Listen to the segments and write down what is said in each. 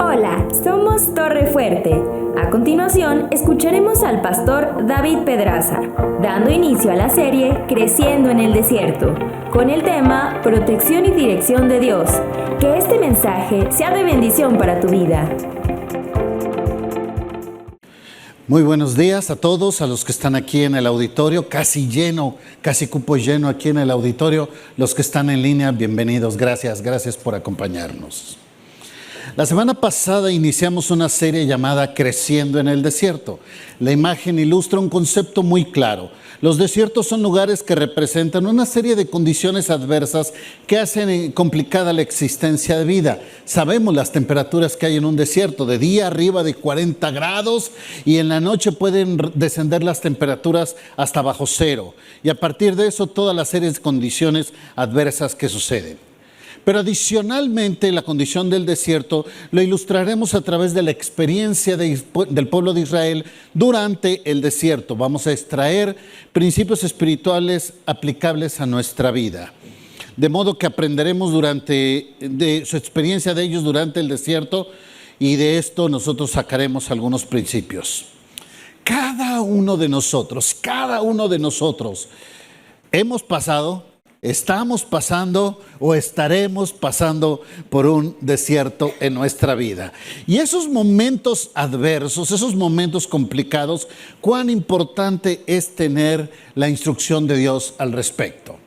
Hola, somos Torre Fuerte. A continuación, escucharemos al pastor David Pedraza, dando inicio a la serie Creciendo en el Desierto, con el tema Protección y Dirección de Dios. Que este mensaje sea de bendición para tu vida. Muy buenos días a todos, a los que están aquí en el auditorio, casi lleno, casi cupo lleno aquí en el auditorio. Los que están en línea, bienvenidos, gracias por acompañarnos. La semana pasada iniciamos una serie llamada Creciendo en el Desierto. La imagen ilustra un concepto muy claro. Los desiertos son lugares que representan una serie de condiciones adversas que hacen complicada la existencia de vida. Sabemos las temperaturas que hay en un desierto, de día arriba de 40 grados y en la noche pueden descender las temperaturas hasta bajo cero. Y a partir de eso, toda la serie de condiciones adversas que suceden. Pero adicionalmente, la condición del desierto lo ilustraremos a través de la experiencia del pueblo de Israel durante el desierto. Vamos a extraer principios espirituales aplicables a nuestra vida. De modo que aprenderemos de su experiencia de ellos durante el desierto, y de esto nosotros sacaremos algunos principios. Cada uno de nosotros hemos pasado, estamos pasando o estaremos pasando por un desierto en nuestra vida. Y esos momentos adversos, esos momentos complicados, cuán importante es tener la instrucción de Dios al respecto.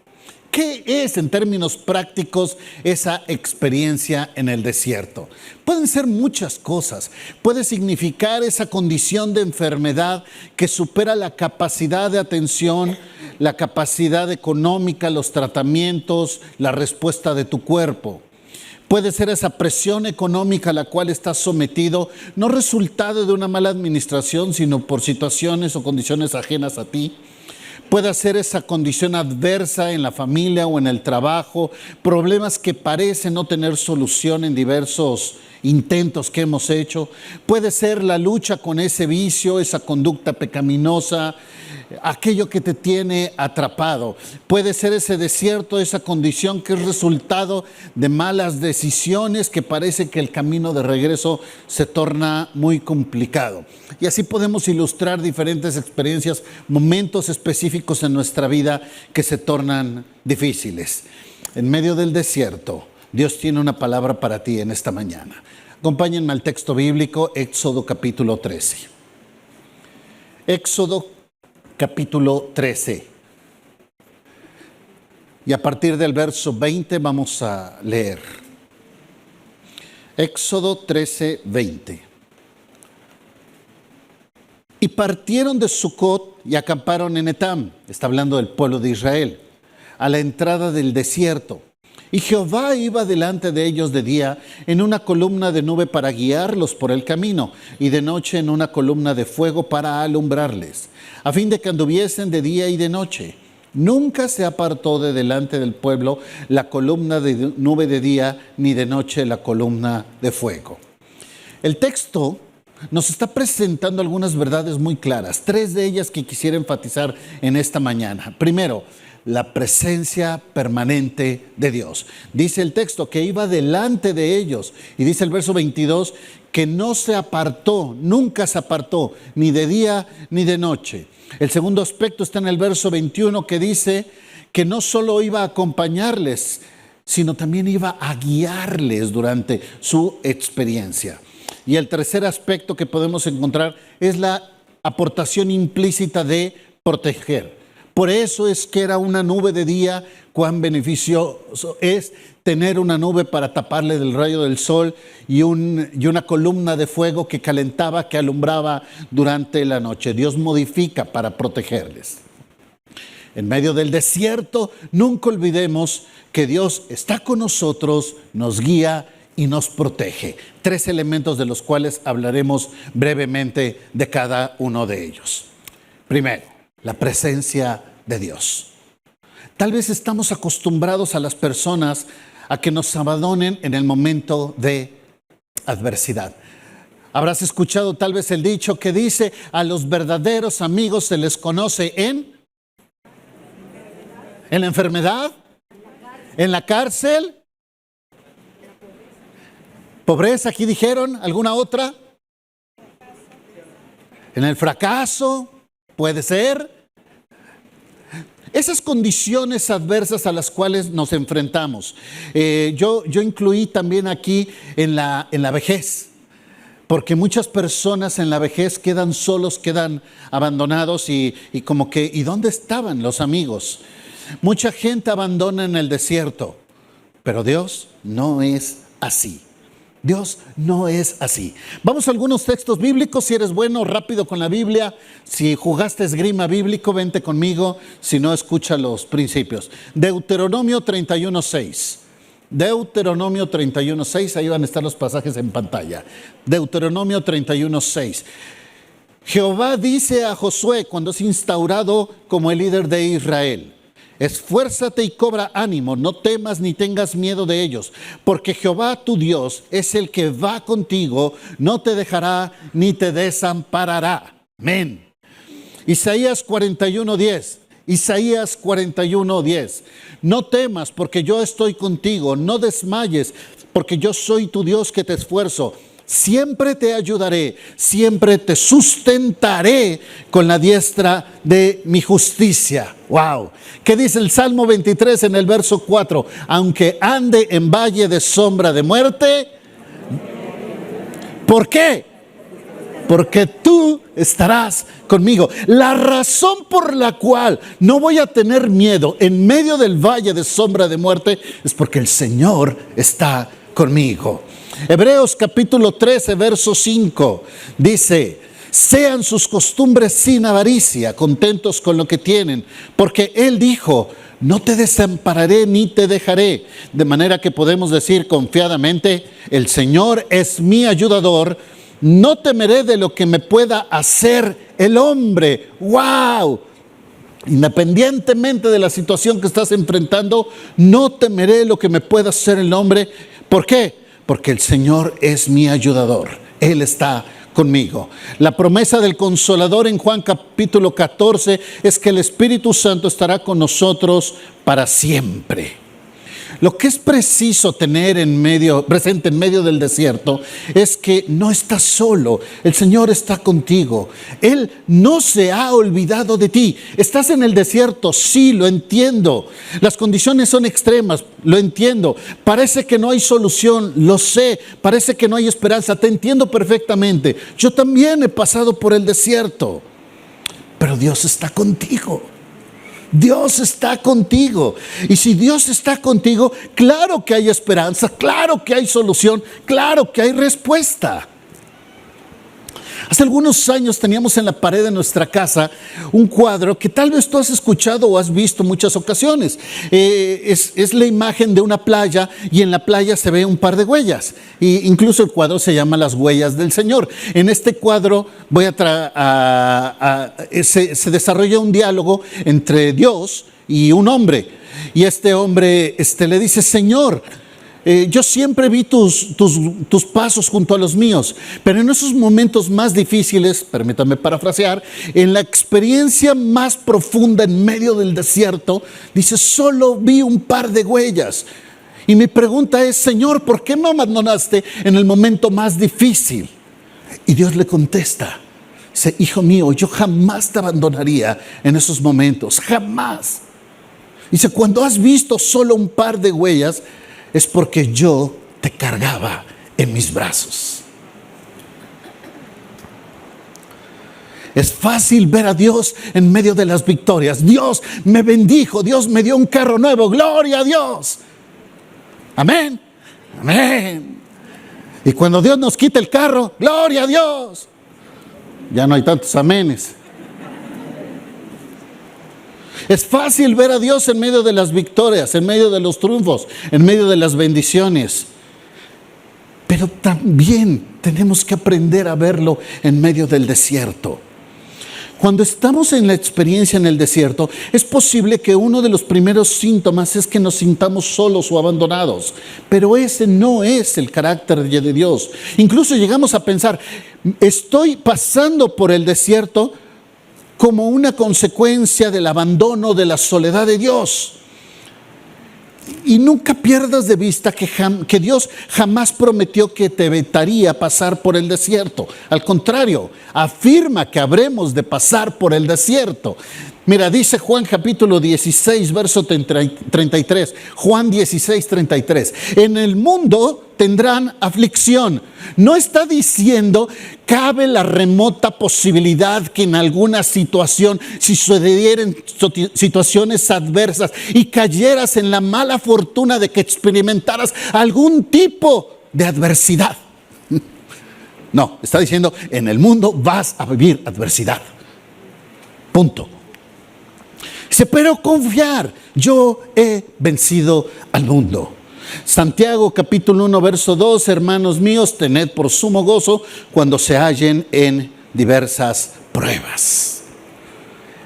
¿Qué es en términos prácticos esa experiencia en el desierto? Pueden ser muchas cosas. Puede significar esa condición de enfermedad que supera la capacidad de atención, la capacidad económica, los tratamientos, la respuesta de tu cuerpo. Puede ser esa presión económica a la cual estás sometido, no resultado de una mala administración, sino por situaciones o condiciones ajenas a ti. Puede ser esa condición adversa en la familia o en el trabajo, problemas que parecen no tener solución en diversos intentos que hemos hecho. Puede ser la lucha con ese vicio, esa conducta pecaminosa, aquello que te tiene atrapado. Puede ser ese desierto, esa condición que es resultado de malas decisiones, que parece que el camino de regreso se torna muy complicado. Y así podemos ilustrar diferentes experiencias, momentos específicos en nuestra vida que se tornan difíciles. En medio del desierto, Dios tiene una palabra para ti en esta mañana. Acompáñenme al texto bíblico, Éxodo capítulo 13. Éxodo capítulo 13. Y a partir del verso 20 vamos a leer. Éxodo 13, 20. Y partieron de Sucot y acamparon en Etam, está hablando del pueblo de Israel, a la entrada del desierto. Y Jehová iba delante de ellos de día en una columna de nube para guiarlos por el camino, y de noche en una columna de fuego para alumbrarles, a fin de que anduviesen de día y de noche. Nunca se apartó de delante del pueblo la columna de nube de día, ni de noche la columna de fuego. El texto nos está presentando algunas verdades muy claras, tres de ellas que quisiera enfatizar en esta mañana. Primero, la presencia permanente de Dios. Dice el texto que iba delante de ellos, y dice el verso 22 que no se apartó, nunca se apartó, ni de día ni de noche. El segundo aspecto está en el verso 21, que dice que no solo iba a acompañarles, sino también iba a guiarles durante su experiencia. Y el tercer aspecto que podemos encontrar es la aportación implícita de proteger. Por eso es que era una nube de día. Cuán beneficioso es tener una nube para taparle del rayo del sol y una columna de fuego que calentaba, que alumbraba durante la noche. Dios modifica para protegerles. En medio del desierto, nunca olvidemos que Dios está con nosotros, nos guía y nos protege. Tres elementos de los cuales hablaremos brevemente de cada uno de ellos. Primero, la presencia de Dios. Tal vez estamos acostumbrados a las personas a que nos abandonen en el momento de adversidad. Habrás escuchado tal vez el dicho que dice: a los verdaderos amigos se les conoce en la enfermedad, en la cárcel, pobreza, aquí dijeron, ¿alguna otra? En el fracaso, puede ser. Esas condiciones adversas a las cuales nos enfrentamos. Yo incluí también aquí en la vejez. Porque muchas personas en la vejez quedan solos, quedan abandonados y como que, ¿y dónde estaban los amigos? Mucha gente abandona en el desierto, pero Dios no es así. Dios no es así. Vamos a algunos textos bíblicos. Si eres bueno, rápido con la Biblia. Si jugaste esgrima bíblico, vente conmigo. Si no, escucha los principios. Deuteronomio 31:6. Deuteronomio 31:6, ahí van a estar los pasajes en pantalla. Deuteronomio 31:6. Jehová dice a Josué cuando es instaurado como el líder de Israel: esfuérzate y cobra ánimo, no temas ni tengas miedo de ellos, porque Jehová tu Dios es el que va contigo, no te dejará ni te desamparará. Amén. Isaías 41:10. Isaías 41:10. No temas, porque yo estoy contigo. No desmayes, porque yo soy tu Dios que te esfuerzo. Siempre te ayudaré, siempre te sustentaré con la diestra de mi justicia. Wow. ¿Qué dice el Salmo 23 en el verso 4? Aunque ande en valle de sombra de muerte. ¿Por qué? Porque tú estarás conmigo. La razón por la cual no voy a tener miedo en medio del valle de sombra de muerte es porque el Señor está conmigo. Hebreos capítulo 13, verso 5 dice: sean sus costumbres sin avaricia, contentos con lo que tienen, porque Él dijo: no te desampararé ni te dejaré. De manera que podemos decir confiadamente: el Señor es mi ayudador. No temeré de lo que me pueda hacer el hombre. ¡Wow! Independientemente de la situación que estás enfrentando, no temeré lo que me pueda hacer el hombre. ¿Por qué? Porque el Señor es mi ayudador. Él está conmigo. La promesa del Consolador en Juan capítulo 14 es que el Espíritu Santo estará con nosotros para siempre. Lo que es preciso tener presente en medio del desierto es que no estás solo. El Señor está contigo. Él no se ha olvidado de ti. Estás en el desierto, sí, lo entiendo. Las condiciones son extremas, lo entiendo. Parece que no hay solución, lo sé. Parece que no hay esperanza, te entiendo perfectamente. Yo también he pasado por el desierto, pero Dios está contigo. Dios está contigo. Y si Dios está contigo, claro que hay esperanza, claro que hay solución, claro que hay respuesta. Hace algunos años teníamos en la pared de nuestra casa un cuadro que tal vez tú has escuchado o has visto muchas ocasiones. Es la imagen de una playa y en la playa se ve un par de huellas. E incluso el cuadro se llama Las Huellas del Señor. En este cuadro se desarrolla un diálogo entre Dios y un hombre. Y este hombre le dice: Señor, yo siempre vi tus pasos junto a los míos, pero en esos momentos más difíciles, permítame parafrasear, en la experiencia más profunda en medio del desierto, dice, solo vi un par de huellas. Y mi pregunta es: Señor, ¿por qué me abandonaste en el momento más difícil? Y Dios le contesta, dice: hijo mío, yo jamás te abandonaría en esos momentos, jamás. Dice: cuando has visto solo un par de huellas, es porque yo te cargaba en mis brazos. Es fácil ver a Dios en medio de las victorias. Dios me bendijo, Dios me dio un carro nuevo, gloria a Dios. Amén, amén. Y cuando Dios nos quita el carro, gloria a Dios. Ya no hay tantos amenes. Es fácil ver a Dios en medio de las victorias, en medio de los triunfos, en medio de las bendiciones. Pero también tenemos que aprender a verlo en medio del desierto. Cuando estamos en la experiencia en el desierto, es posible que uno de los primeros síntomas es que nos sintamos solos o abandonados. Pero ese no es el carácter de Dios. Incluso llegamos a pensar, estoy pasando por el desierto como una consecuencia del abandono, de la soledad de Dios. Y nunca pierdas de vista que Dios jamás prometió que te evitaría pasar por el desierto. Al contrario, afirma que habremos de pasar por el desierto. Mira, dice Juan capítulo 16, verso 33. Juan 16, 33. En el mundo tendrán aflicción. No está diciendo, cabe la remota posibilidad que en alguna situación, si sucedieran situaciones adversas y cayeras en la mala fortuna de que experimentaras algún tipo de adversidad. No, está diciendo, en el mundo vas a vivir adversidad. Punto. Dice, pero confiar, yo he vencido al mundo. Santiago capítulo 1 verso 2, hermanos míos, tened por sumo gozo cuando se hallen en diversas pruebas.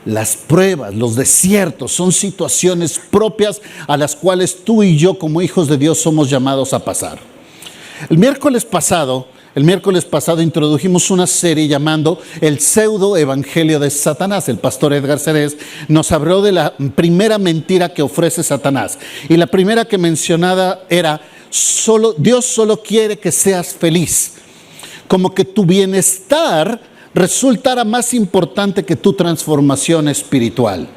Las pruebas, los desiertos son situaciones propias a las cuales tú y yo como hijos de Dios somos llamados a pasar. El miércoles pasado introdujimos una serie llamando El pseudo evangelio de Satanás. El pastor Edgar Cerez nos habló de la primera mentira que ofrece Satanás. Y la primera que mencionaba era, Dios solo quiere que seas feliz. Como que tu bienestar resultara más importante que tu transformación espiritual.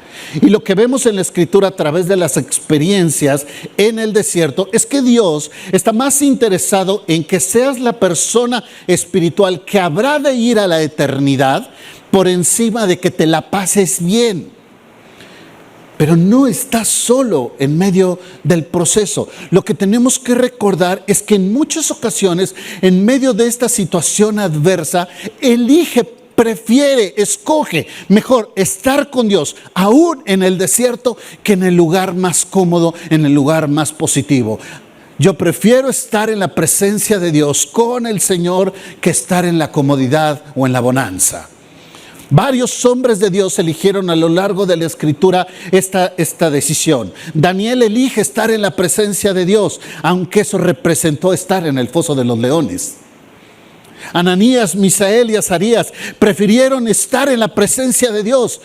Y lo que vemos en la Escritura a través de las experiencias en el desierto es que Dios está más interesado en que seas la persona espiritual que habrá de ir a la eternidad por encima de que te la pases bien. Pero no estás solo en medio del proceso. Lo que tenemos que recordar es que en muchas ocasiones, en medio de esta situación adversa, escoge mejor estar con Dios, aún en el desierto, que en el lugar más cómodo, en el lugar más positivo. Yo prefiero estar en la presencia de Dios con el Señor que estar en la comodidad o en la bonanza. Varios hombres de Dios eligieron a lo largo de la Escritura esta decisión. Daniel elige estar en la presencia de Dios, aunque eso representó estar en el foso de los leones. Ananías, Misael y Azarías prefirieron estar en la presencia de Dios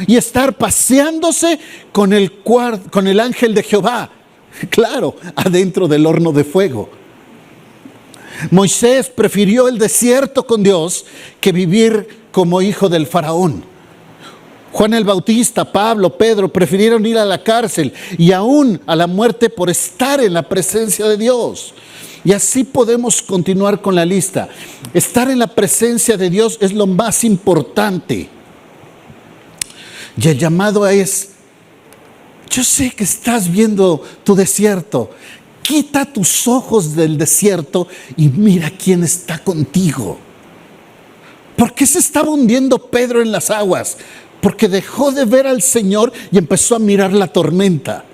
y estar paseándose con el ángel de Jehová, claro, adentro del horno de fuego. Moisés prefirió el desierto con Dios que vivir como hijo del faraón. Juan el Bautista, Pablo, Pedro prefirieron ir a la cárcel y aún a la muerte por estar en la presencia de Dios. Y así podemos continuar con la lista. Estar en la presencia de Dios es lo más importante. Y el llamado es, yo sé que estás viendo tu desierto. Quita tus ojos del desierto y mira quién está contigo. ¿Por qué se estaba hundiendo Pedro en las aguas? Porque dejó de ver al Señor y empezó a mirar la tormenta.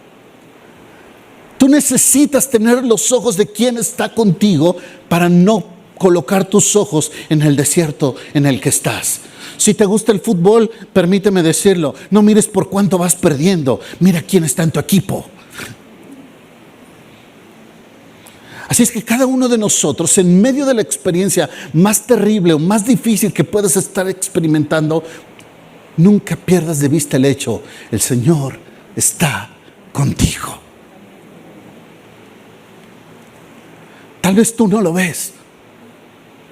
Tú necesitas tener los ojos de quien está contigo para no colocar tus ojos en el desierto en el que estás. Si te gusta el fútbol, permíteme decirlo, no mires por cuánto vas perdiendo, mira quién está en tu equipo. Así es que cada uno de nosotros, en medio de la experiencia más terrible o más difícil que puedas estar experimentando, nunca pierdas de vista el hecho, el Señor está contigo. Tal vez tú no lo ves,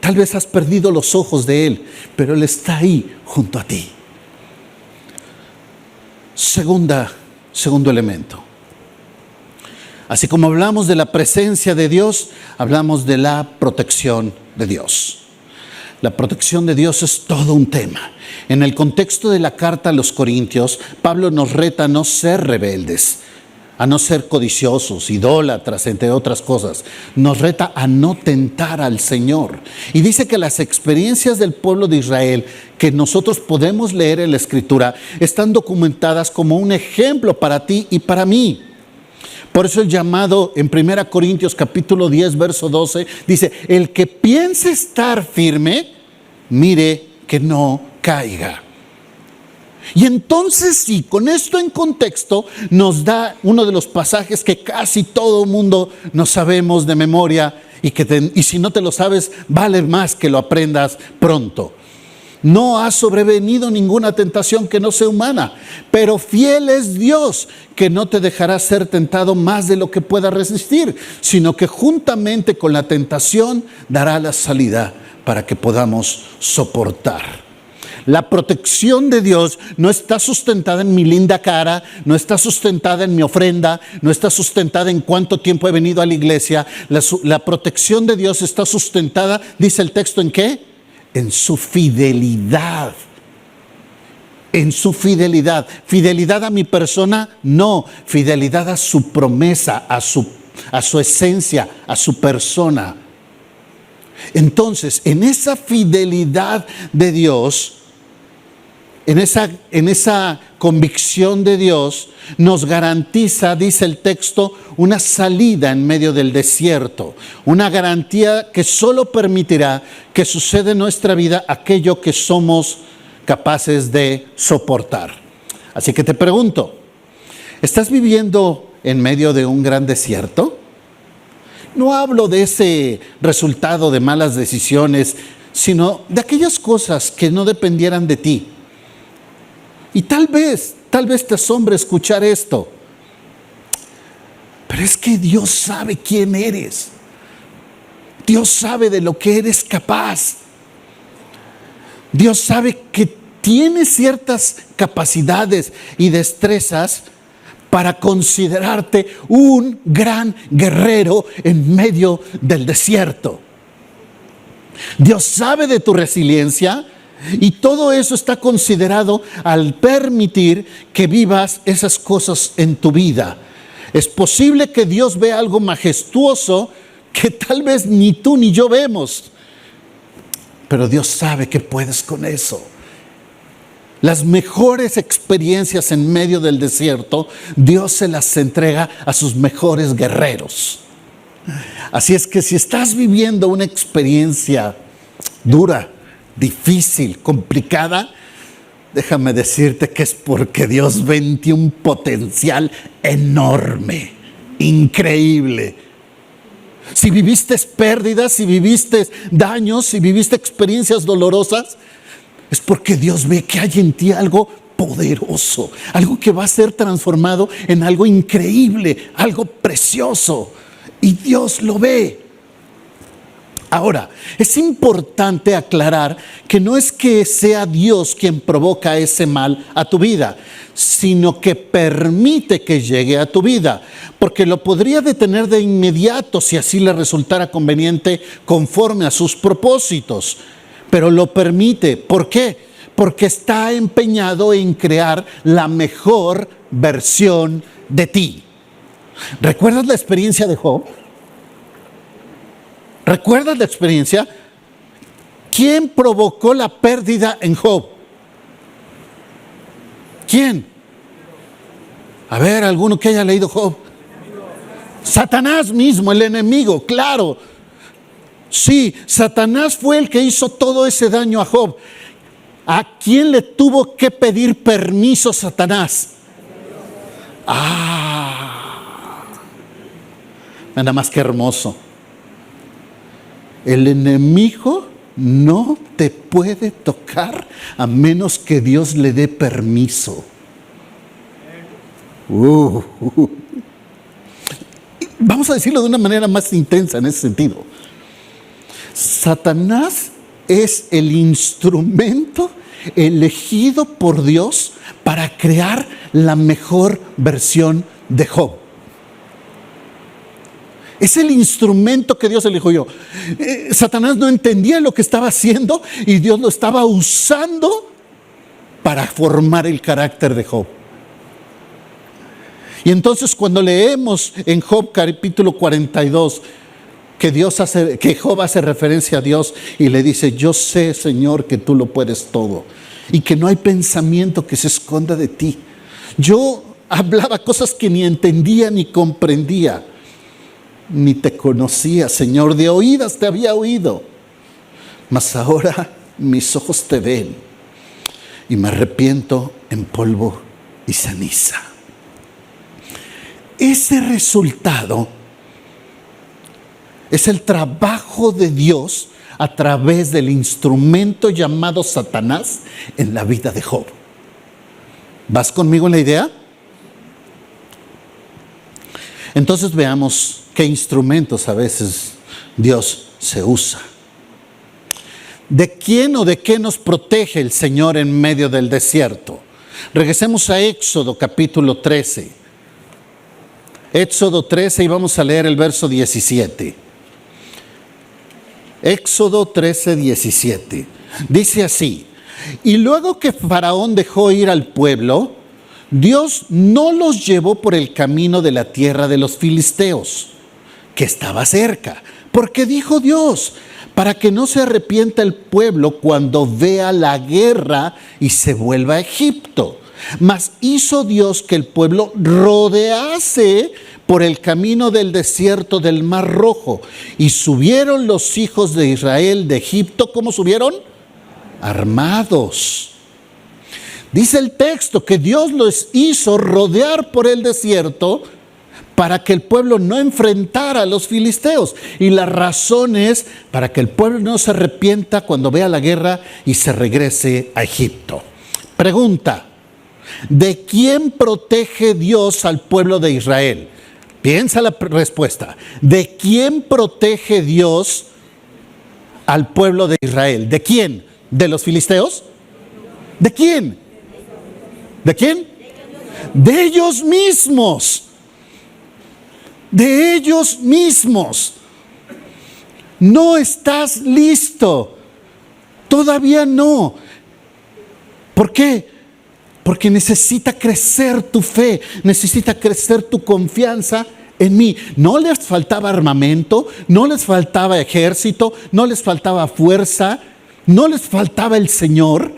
tal vez has perdido los ojos de Él, pero Él está ahí junto a ti. Segundo elemento. Así como hablamos de la presencia de Dios, hablamos de la protección de Dios. La protección de Dios es todo un tema. En el contexto de la carta a los Corintios, Pablo nos reta a no ser rebeldes, a no ser codiciosos, idólatras, entre otras cosas. Nos reta a no tentar al Señor. Y dice que las experiencias del pueblo de Israel que nosotros podemos leer en la Escritura están documentadas como un ejemplo para ti y para mí. Por eso el llamado en 1 Corintios capítulo 10, verso 12, dice, el que piense estar firme, mire que no caiga. Y entonces sí, con esto en contexto, nos da uno de los pasajes que casi todo mundo nos sabemos de memoria y si no te lo sabes, vale más que lo aprendas pronto. No ha sobrevenido ninguna tentación que no sea humana, pero fiel es Dios, que no te dejará ser tentado más de lo que puedas resistir, sino que juntamente con la tentación dará la salida para que podamos soportar. La protección de Dios no está sustentada en mi linda cara, no está sustentada en mi ofrenda, no está sustentada en cuánto tiempo he venido a la iglesia. La protección de Dios está sustentada, dice el texto, ¿en qué? En su fidelidad. En su fidelidad. ¿Fidelidad a mi persona? No. Fidelidad a su promesa, a su esencia, a su persona. Entonces, en esa fidelidad de Dios, en esa convicción de Dios, nos garantiza, dice el texto, una salida en medio del desierto. Una garantía que solo permitirá que suceda en nuestra vida aquello que somos capaces de soportar. Así que te pregunto, ¿estás viviendo en medio de un gran desierto? No hablo de ese resultado de malas decisiones, sino de aquellas cosas que no dependieran de ti. Y tal vez te asombre escuchar esto, pero es que Dios sabe quién eres. Dios sabe de lo que eres capaz. Dios sabe que tienes ciertas capacidades y destrezas para considerarte un gran guerrero en medio del desierto. Dios sabe de tu resiliencia. Y todo eso está considerado al permitir que vivas esas cosas en tu vida. Es posible que Dios vea algo majestuoso que tal vez ni tú ni yo vemos. Pero Dios sabe que puedes con eso. Las mejores experiencias en medio del desierto, Dios se las entrega a sus mejores guerreros. Así es que si estás viviendo una experiencia dura, difícil, complicada, déjame decirte que es porque Dios ve en ti un potencial enorme, increíble. Si viviste pérdidas, si viviste daños, si viviste experiencias dolorosas, es porque Dios ve que hay en ti algo poderoso, algo que va a ser transformado en algo increíble, algo precioso. Y Dios lo ve. Ahora, es importante aclarar que no es que sea Dios quien provoca ese mal a tu vida, sino que permite que llegue a tu vida, porque lo podría detener de inmediato si así le resultara conveniente conforme a sus propósitos, pero lo permite. ¿Por qué? Porque está empeñado en crear la mejor versión de ti. ¿Recuerdas la experiencia de Job? ¿Recuerdas la experiencia? ¿Quién provocó la pérdida en Job? ¿Quién? A ver, alguno que haya leído Job. Satanás mismo, el enemigo, claro. Sí, Satanás fue el que hizo todo ese daño a Job. ¿A quién le tuvo que pedir permiso Satanás? Nada más que hermoso. El enemigo no te puede tocar a menos que Dios le dé permiso. Vamos a decirlo de una manera más intensa en ese sentido. Satanás es el instrumento elegido por Dios para crear la mejor versión de Job. Es el instrumento que Dios eligió. Satanás no entendía lo que estaba haciendo y Dios lo estaba usando para formar el carácter de Job. Y entonces cuando leemos en Job capítulo 42 que Job hace referencia a Dios y le dice: yo sé, Señor, que tú lo puedes todo y que no hay pensamiento que se esconda de ti. Yo hablaba cosas que ni entendía ni comprendía. Ni te conocía, Señor, de oídas te había oído, mas ahora mis ojos te ven y me arrepiento en polvo y ceniza. Ese resultado Es el trabajo de Dios a través del instrumento llamado Satanás en la vida de Job. ¿Vas conmigo en la idea? Entonces veamos qué instrumentos a veces Dios se usa. ¿De quién o de qué nos protege el Señor en medio del desierto? Regresemos a Éxodo capítulo 13. Éxodo 13 y vamos a leer el verso 17. Éxodo 13, 17. Dice así: y luego que Faraón dejó ir al pueblo, Dios no los llevó por el camino de la tierra de los filisteos, que estaba cerca, porque dijo Dios: para que no se arrepienta el pueblo cuando vea la guerra y se vuelva a Egipto. Mas hizo Dios que el pueblo rodease por el camino del desierto del Mar Rojo. Y subieron los hijos de Israel de Egipto. ¿Cómo subieron? Armados. Dice el texto que Dios los hizo rodear por el desierto para que el pueblo no enfrentara a los filisteos. Y la razón es para que el pueblo no se arrepienta cuando vea la guerra y se regrese a Egipto. Pregunta: ¿de quién protege Dios al pueblo de Israel? Piensa la respuesta. ¿De quién protege Dios al pueblo de Israel? ¿De quién? ¿De los filisteos? ¿De quién? ¿De quién? De ellos mismos. De ellos mismos. No estás listo. Todavía no. ¿Por qué? Porque necesita crecer tu fe, necesita crecer tu confianza en mí. No les faltaba armamento, no les faltaba ejército, no les faltaba fuerza, no les faltaba el Señor.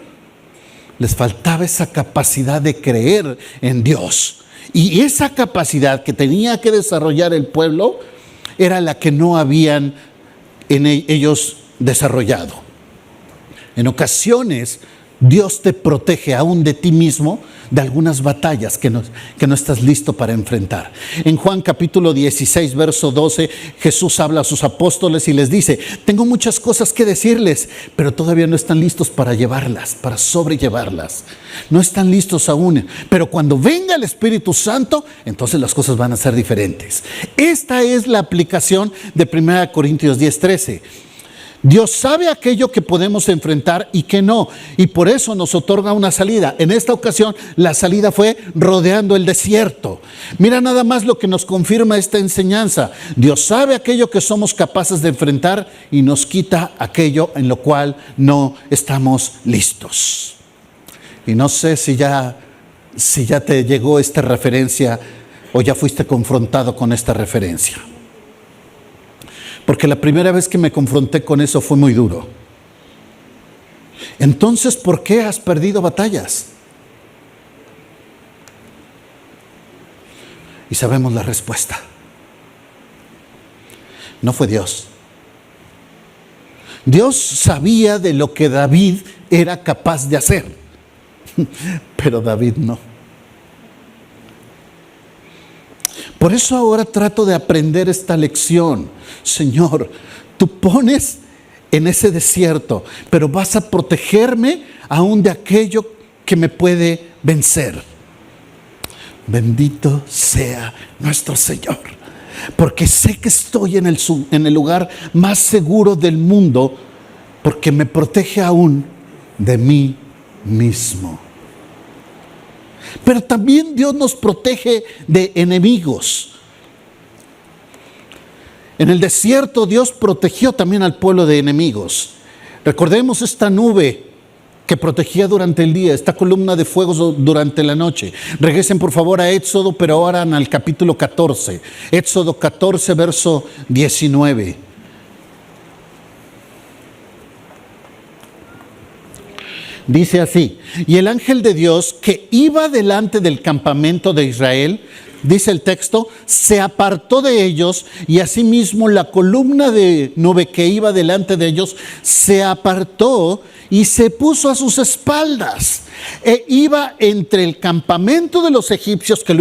Les faltaba esa capacidad de creer en Dios. Y esa capacidad que tenía que desarrollar el pueblo era la que no habían en ellos desarrollado. En ocasiones Dios te protege aún de ti mismo de algunas batallas que no estás listo para enfrentar. En Juan capítulo 16, verso 12, Jesús habla a sus apóstoles y les dice: tengo muchas cosas que decirles, pero todavía no están listos para llevarlas, para sobrellevarlas. No están listos aún, pero cuando venga el Espíritu Santo, entonces las cosas van a ser diferentes. Esta es la aplicación de 1 Corintios 10, 13. Dios sabe aquello que podemos enfrentar y que no, y por eso nos otorga una salida. En esta ocasión la salida fue rodeando el desierto. Mira nada más lo que nos confirma esta enseñanza. Dios sabe aquello que somos capaces de enfrentar y nos quita aquello en lo cual no estamos listos. Y no sé si ya te llegó esta referencia o ya fuiste confrontado con esta referencia. Porque la primera vez que me confronté con eso fue muy duro. Entonces, ¿por qué has perdido batallas? Y sabemos la respuesta. No fue Dios. Dios sabía de lo que David era capaz de hacer, pero David no. Por eso ahora trato de aprender esta lección. Señor, tú pones en ese desierto, pero vas a protegerme aún de aquello que me puede vencer. Bendito sea nuestro Señor, porque sé que estoy en el lugar más seguro del mundo, porque me protege aún de mí mismo. Pero también Dios nos protege de enemigos. En el desierto Dios protegió también al pueblo de enemigos. Recordemos esta nube que protegía durante el día, esta columna de fuego durante la noche. Regresen por favor a Éxodo, pero ahora al capítulo 14. Éxodo 14, verso 19. Dice así: y el ángel de Dios que iba delante del campamento de Israel dice el texto, se apartó de ellos y asimismo la columna de nube que iba delante de ellos se apartó y se puso a sus espaldas. E iba entre el campamento de los egipcios que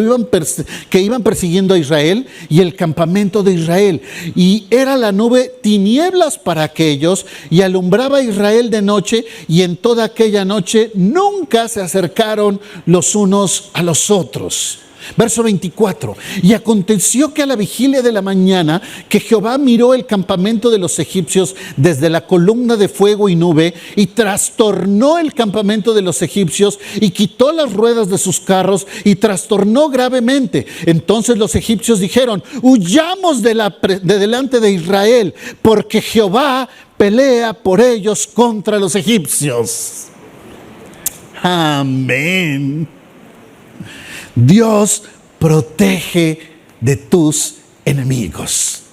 iban persiguiendo a Israel y el campamento de Israel. Y era la nube tinieblas para aquellos y alumbraba a Israel de noche, y en toda aquella noche nunca se acercaron los unos a los otros. Verso 24. Y aconteció que a la vigilia de la mañana que Jehová miró el campamento de los egipcios desde la columna de fuego y nube, y trastornó el campamento de los egipcios y quitó las ruedas de sus carros y trastornó gravemente. Entonces los egipcios dijeron: huyamos de delante de Israel, porque Jehová pelea por ellos contra los egipcios. Amén. Dios protege de tus enemigos.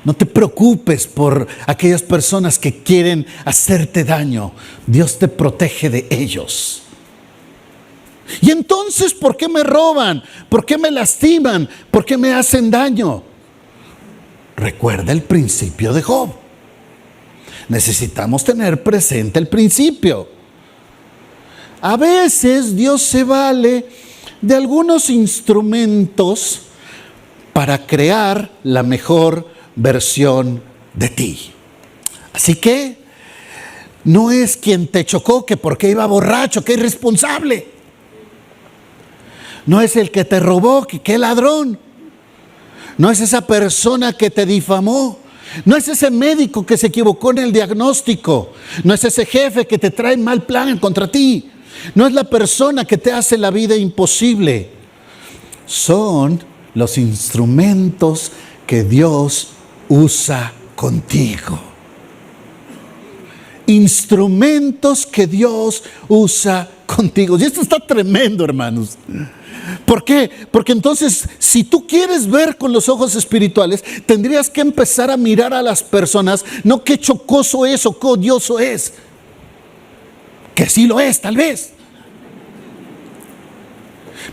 No te preocupes por aquellas personas que quieren hacerte daño. Dios te protege de ellos. Y entonces, ¿por qué me roban? ¿Por qué me lastiman? ¿Por qué me hacen daño? Recuerda el principio de Job. Necesitamos tener presente el principio. A veces Dios se vale de algunos instrumentos para crear la mejor versión de ti. Así que no es quien te chocó que porque iba borracho, que irresponsable. No es el que te robó, que ladrón. No es esa persona que te difamó. No es ese médico que se equivocó en el diagnóstico. No es ese jefe que te trae mal plan contra ti. No es la persona que te hace la vida imposible. Son los instrumentos que Dios usa contigo. Instrumentos que Dios usa contigo. Y esto está tremendo, hermanos. ¿Por qué? Porque entonces, si tú quieres ver con los ojos espirituales, tendrías que empezar a mirar a las personas, no qué chocoso es o qué odioso es. Que sí lo es, tal vez.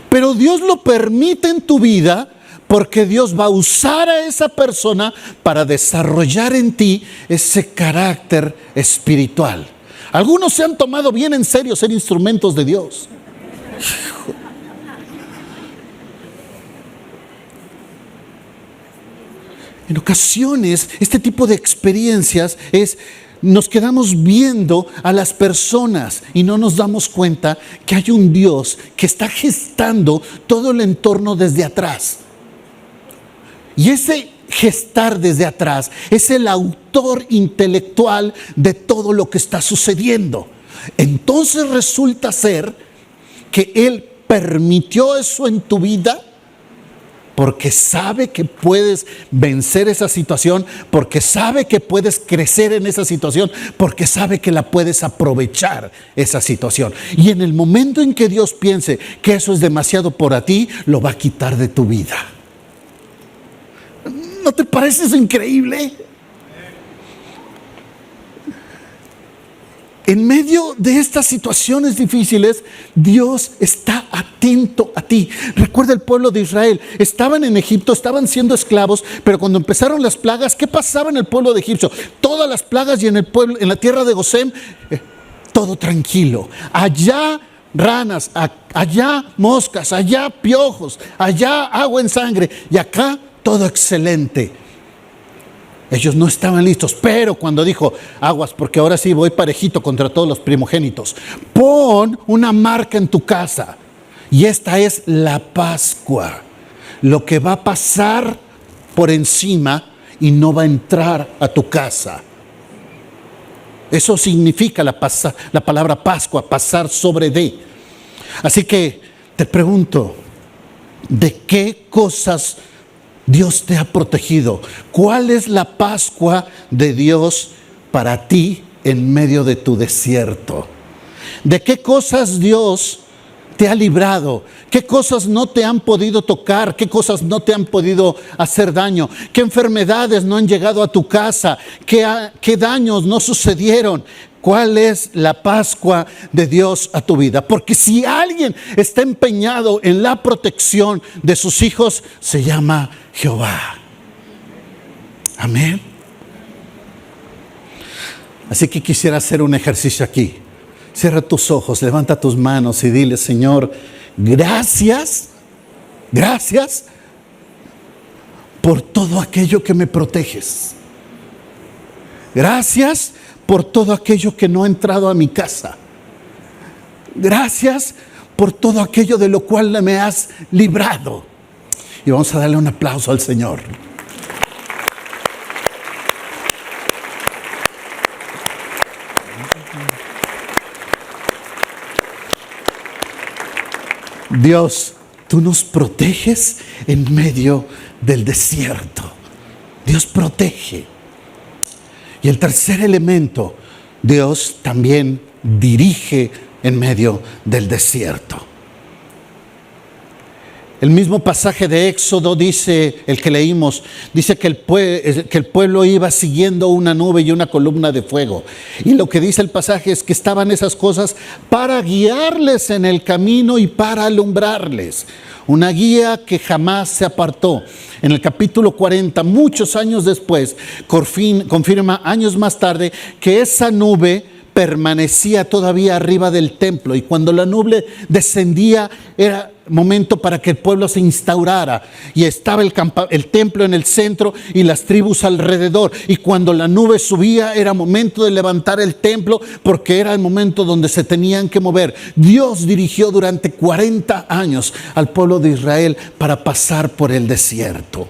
Pero Dios lo permite en tu vida porque Dios va a usar a esa persona para desarrollar en ti ese carácter espiritual. Algunos se han tomado bien en serio ser instrumentos de Dios. En ocasiones, este tipo de experiencias nos quedamos viendo a las personas y no nos damos cuenta que hay un Dios que está gestando todo el entorno desde atrás. Y ese gestar desde atrás es el autor intelectual de todo lo que está sucediendo. Entonces resulta ser que Él permitió eso en tu vida porque sabe que puedes vencer esa situación, porque sabe que puedes crecer en esa situación, porque sabe que la puedes aprovechar esa situación. Y en el momento en que Dios piense que eso es demasiado para ti, lo va a quitar de tu vida. ¿No te parece eso increíble? En medio de estas situaciones difíciles, Dios está atento a ti. Recuerda el pueblo de Israel. Estaban en Egipto, estaban siendo esclavos, pero cuando empezaron las plagas, ¿qué pasaba en el pueblo de Egipto? Todas las plagas y en el pueblo, en la tierra de Gosén, todo tranquilo. Allá ranas, allá moscas, allá piojos, allá agua en sangre y acá todo excelente. Ellos no estaban listos, pero cuando dijo, aguas, porque ahora sí voy parejito contra todos los primogénitos, pon una marca en tu casa. Y esta es la Pascua, lo que va a pasar por encima y no va a entrar a tu casa. Eso significa la palabra Pascua, pasar sobre de. Así que te pregunto, ¿de qué cosas Dios te ha protegido? ¿Cuál es la Pascua de Dios para ti en medio de tu desierto? ¿De qué cosas Dios te ha librado? ¿Qué cosas no te han podido tocar? ¿Qué cosas no te han podido hacer daño? ¿Qué enfermedades no han llegado a tu casa? ¿Qué daños no sucedieron? ¿Cuál es la Pascua de Dios a tu vida? Porque si alguien está empeñado en la protección de sus hijos, se llama Jehová. Amén. Así que quisiera hacer un ejercicio aquí. Cierra tus ojos, levanta tus manos y dile: Señor, gracias por todo aquello que me proteges. Gracias por todo aquello que no ha entrado a mi casa. Gracias por todo aquello de lo cual me has librado. Y vamos a darle un aplauso al Señor. Dios, tú nos proteges en medio del desierto. Dios protege. Y el tercer elemento, Dios también dirige en medio del desierto. El mismo pasaje de Éxodo dice, el que leímos, dice que el pueblo iba siguiendo una nube y una columna de fuego. Y lo que dice el pasaje es que estaban esas cosas para guiarles en el camino y para alumbrarles. Una guía que jamás se apartó. En el capítulo 40, muchos años después, confirma años más tarde que esa nube permanecía todavía arriba del templo, y cuando la nube descendía era momento para que el pueblo se instaurara, y estaba el templo en el centro y las tribus alrededor, y cuando la nube subía era momento de levantar el templo, porque era el momento donde se tenían que mover. Dios dirigió durante 40 años al pueblo de Israel para pasar por el desierto.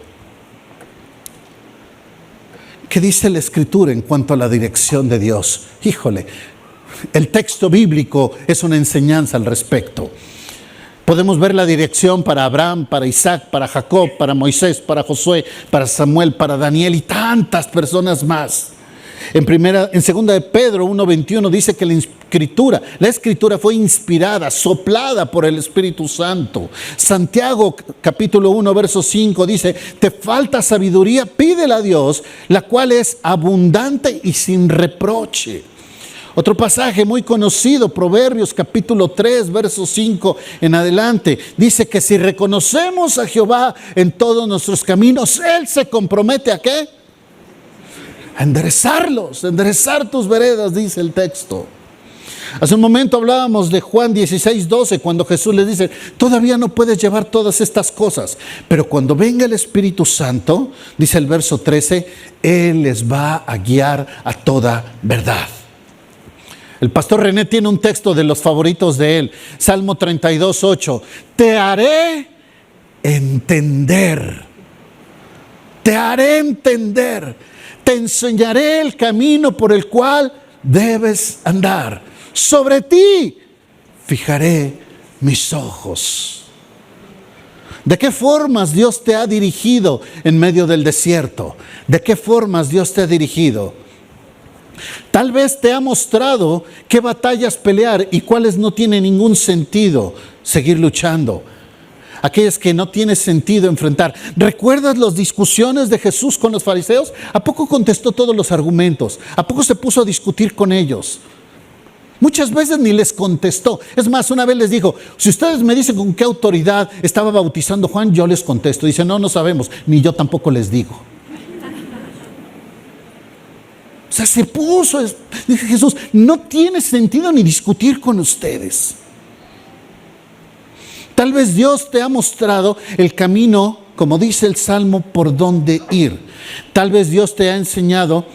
¿Qué dice la Escritura en cuanto a la dirección de Dios? Híjole, el texto bíblico es una enseñanza al respecto. Podemos ver la dirección para Abraham, para Isaac, para Jacob, para Moisés, para Josué, para Samuel, para Daniel y tantas personas más. En 2 de Pedro 1:21 dice que la escritura fue inspirada, soplada por el Espíritu Santo. Santiago capítulo 1 verso 5 dice: te falta sabiduría, pídela a Dios, la cual es abundante y sin reproche. Otro pasaje muy conocido, Proverbios capítulo 3 verso 5 en adelante, dice que si reconocemos a Jehová en todos nuestros caminos, Él se compromete ¿a qué? A enderezarlos, enderezar tus veredas, dice el texto. Hace un momento hablábamos de Juan 16:12, cuando Jesús les dice: todavía no puedes llevar todas estas cosas, pero cuando venga el Espíritu Santo, dice el verso 13, Él les va a guiar a toda verdad. El pastor René tiene un texto de los favoritos de él, Salmo 32:8, te haré entender, te enseñaré el camino por el cual debes andar. Sobre ti fijaré mis ojos. ¿De qué formas Dios te ha dirigido en medio del desierto? ¿De qué formas Dios te ha dirigido? Tal vez te ha mostrado qué batallas pelear y cuáles no tiene ningún sentido seguir luchando. Aquellas que no tiene sentido enfrentar. ¿Recuerdas las discusiones de Jesús con los fariseos? ¿A poco contestó todos los argumentos? ¿A poco se puso a discutir con ellos? Muchas veces ni les contestó. Es más, una vez les dijo: si ustedes me dicen con qué autoridad estaba bautizando Juan, yo les contesto. Dice: no sabemos, ni yo tampoco les digo. O sea, se puso, dije Jesús, no tiene sentido ni discutir con ustedes. Tal vez Dios te ha mostrado el camino, como dice el Salmo, por dónde ir. Tal vez Dios te ha enseñado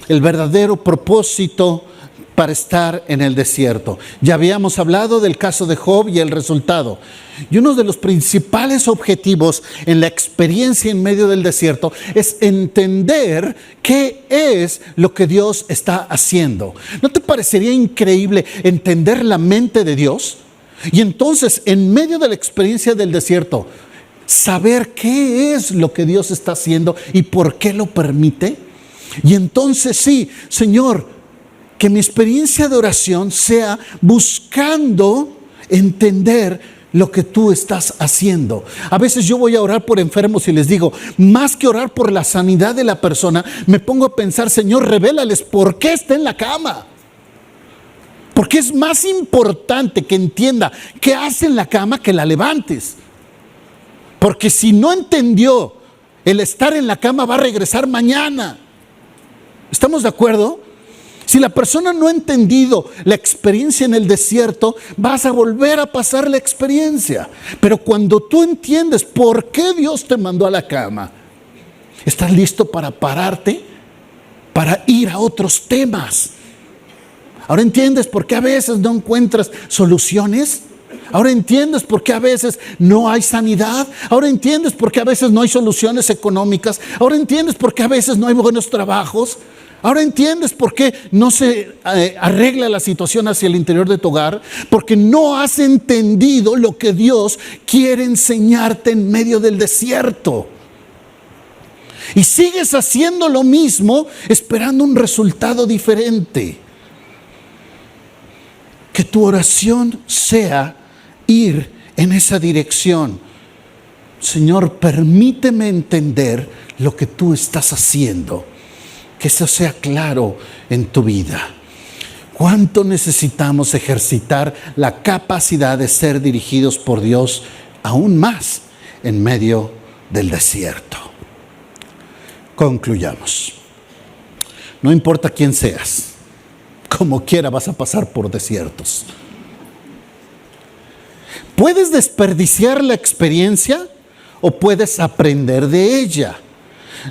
el verdadero propósito para estar en el desierto. Ya habíamos hablado del caso de Job y el resultado. Y uno de los principales objetivos en la experiencia en medio del desierto es entender qué es lo que Dios está haciendo. ¿No te parecería increíble entender la mente de Dios? Y entonces, en medio de la experiencia del desierto, saber qué es lo que Dios está haciendo y por qué lo permite. Y entonces sí, Señor, que mi experiencia de oración sea buscando entender lo que tú estás haciendo. A veces yo voy a orar por enfermos y les digo, más que orar por la sanidad de la persona, me pongo a pensar: Señor, revélales por qué está en la cama. Porque es más importante que entienda qué hace en la cama que la levantes. Porque si no entendió el estar en la cama, va a regresar mañana. ¿Estamos de acuerdo? Si la persona no ha entendido la experiencia en el desierto, vas a volver a pasar la experiencia. Pero cuando tú entiendes por qué Dios te mandó a la cama, estás listo para pararte, para ir a otros temas. Ahora entiendes por qué a veces no encuentras soluciones. Ahora entiendes por qué a veces no hay sanidad. Ahora entiendes por qué a veces no hay soluciones económicas. Ahora entiendes por qué a veces no hay buenos trabajos. Ahora entiendes por qué no se arregla la situación hacia el interior de tu hogar. Porque no has entendido lo que Dios quiere enseñarte en medio del desierto. Y sigues haciendo lo mismo esperando un resultado diferente. Que tu oración sea ir en esa dirección. Señor, permíteme entender lo que tú estás haciendo. Que eso sea claro en tu vida. ¿Cuánto necesitamos ejercitar la capacidad de ser dirigidos por Dios aún más en medio del desierto? Concluyamos. No importa quién seas, como quiera vas a pasar por desiertos. Puedes desperdiciar la experiencia o puedes aprender de ella.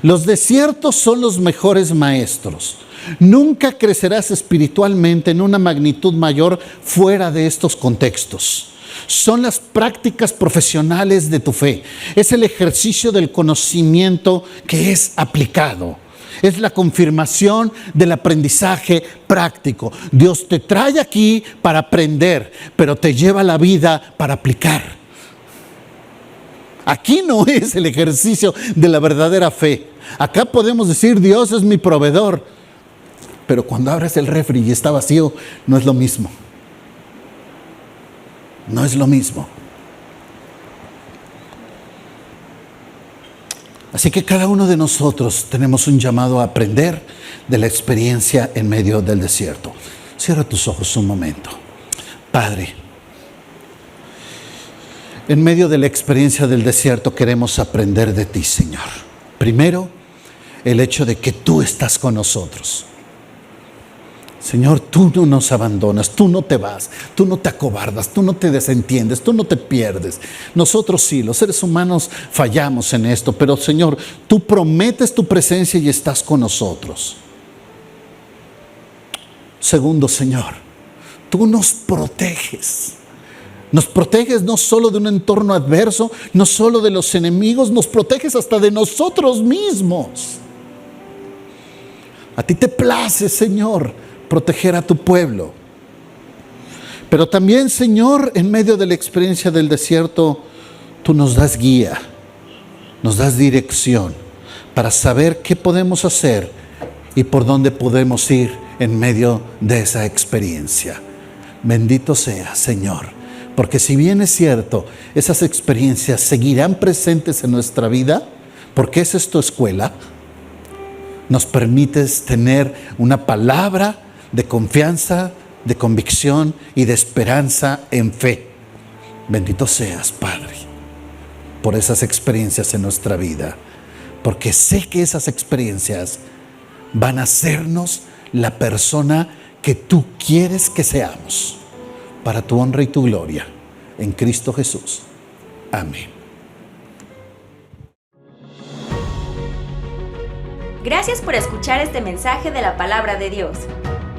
Los desiertos son los mejores maestros. Nunca crecerás espiritualmente en una magnitud mayor fuera de estos contextos. Son las prácticas profesionales de tu fe. Es el ejercicio del conocimiento que es aplicado. Es la confirmación del aprendizaje práctico. Dios te trae aquí para aprender, pero te lleva a la vida para aplicar. Aquí no es el ejercicio de la verdadera fe. Acá podemos decir, Dios es mi proveedor. Pero cuando abres el refri y está vacío, no es lo mismo. No es lo mismo. Así que cada uno de nosotros tenemos un llamado a aprender de la experiencia en medio del desierto. Cierra tus ojos un momento. Padre, en medio de la experiencia del desierto queremos aprender de ti, Señor. Primero, el hecho de que tú estás con nosotros. Señor, tú no nos abandonas, tú no te vas, tú no te acobardas, tú no te desentiendes, tú no te pierdes. Nosotros sí, los seres humanos fallamos en esto, pero Señor, tú prometes tu presencia y estás con nosotros. Segundo, Señor, tú nos proteges. Nos proteges no solo de un entorno adverso, no solo de los enemigos, nos proteges hasta de nosotros mismos. A ti te place, Señor, proteger a tu pueblo. Pero también, Señor, en medio de la experiencia del desierto, tú nos das guía, nos das dirección para saber qué podemos hacer y por dónde podemos ir en medio de esa experiencia. Bendito sea, Señor. Porque si bien es cierto, esas experiencias seguirán presentes en nuestra vida, porque esa es tu escuela, nos permites tener una palabra de confianza, de convicción y de esperanza en fe. Bendito seas, Padre, por esas experiencias en nuestra vida, porque sé que esas experiencias van a hacernos la persona que tú quieres que seamos. Para tu honra y tu gloria, en Cristo Jesús. Amén. Gracias por escuchar este mensaje de la Palabra de Dios.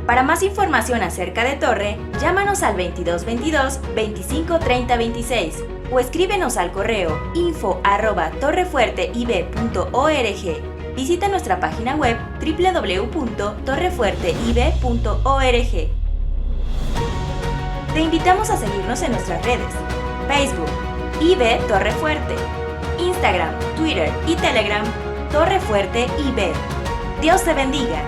Para más información acerca de Torre, llámanos al 2222 25 30 26 o escríbenos al correo info@torrefuerteib.org. Visita nuestra página web www.torrefuerteib.org. Te invitamos a seguirnos en nuestras redes: Facebook, IB Torre Fuerte, Instagram, Twitter y Telegram, Torre Fuerte IB. Dios te bendiga.